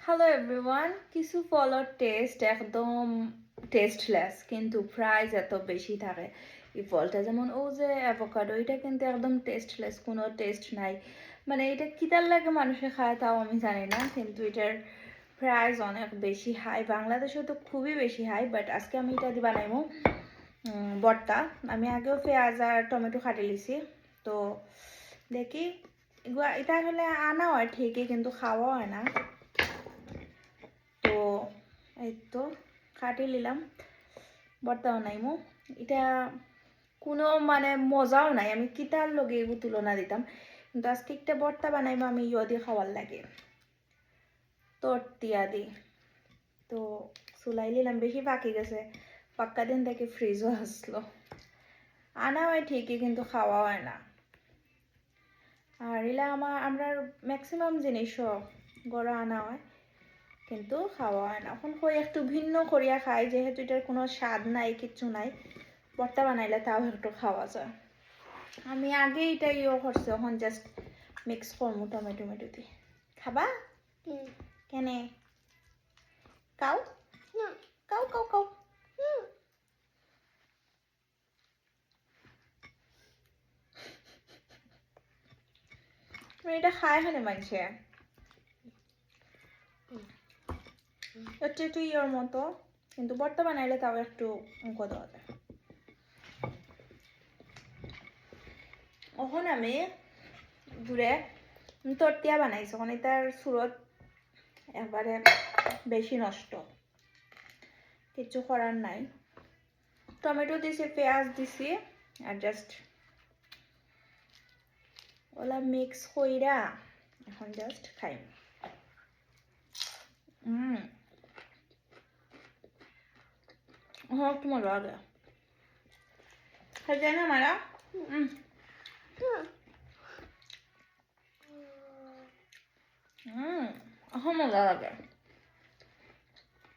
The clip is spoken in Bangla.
হ্যালো এভরিওয়ান, কিছু ফলের টেস্ট একদম টেস্টলেস, কিন্তু প্রাইস এত বেশি থাকে। এই ফলটা যেমন ও যে অ্যাভোকাডো, এটা কিন্তু একদম টেস্টলেস, কোনো টেস্ট নাই। মানে এটা কিতার লাগে মানুষে খায় তাও আমি জানি না, কিন্তু এটার প্রাইস অনেক বেশি হাই। বাংলাদেশে তো খুবই বেশি হাই, বাট আজকে আমি এটা দিয়ে বানাইমু ভর্তা। আমি আগেও পেঁয়াজ আর টমেটো কাটি লিছি, তো দেখি এটা আসলে আনা হয় ঠিকই, কিন্তু খাওয়া হয় না। তো এই তো কাটি নিলাম, ভর্তা বানাইমু। এটা কোনো মানে মজাও নাই, আমি কিতার লগে এগুলো তুলনা দিতাম, কিন্তু আজকে একটা ভর্তা বানাইবো আমি ইয়ে দিয়ে খাওয়ার লাগে, তরতিয়া দি। তো চুলাই নিলাম, বেশি পাকি গেছে, পাক্কা দিন থেকে ফ্রিজও আসলো। আনা হয় ঠিকই, কিন্তু খাওয়া হয় না। আর এলা আমরা ম্যাক্সিমাম জিনিসও গড়ে আনা হয়, কিন্তু খাওয়া হয় না। এখন কই একটু ভিন্ন করিয়া খাই, যেহেতু এটার কোনো স্বাদ নাই, কিচ্ছু নাই। ভর্তা বানাইলে তাও একটু খাওয়া যায়। আমি আগে এটা ইয়ে করছি, এখন জাস্ট মিক্স করবো টমেটো দিয়ে। খাবা? কেনে কাও কাও কাও কাও। এটা খায় হলে মানুষে একটু একটু ইয়ের মতো, কিন্তু ভর্তা বানাইলে তাও একটু মুখ দেওয়া যায়। এখন আমি ঘুরে তরতিয়া বানাইছি, এখন এটার সুরত একবারে বেশি নষ্ট, কিছু করার নাই। টমেটো দিছি, পেঁয়াজ দিছি, আর জাস্ট ওলা মিক্স কইরা এখন জাস্ট খাই। একটু মজা লাগে, খাই যায় না মারা। এখন মজা লাগে।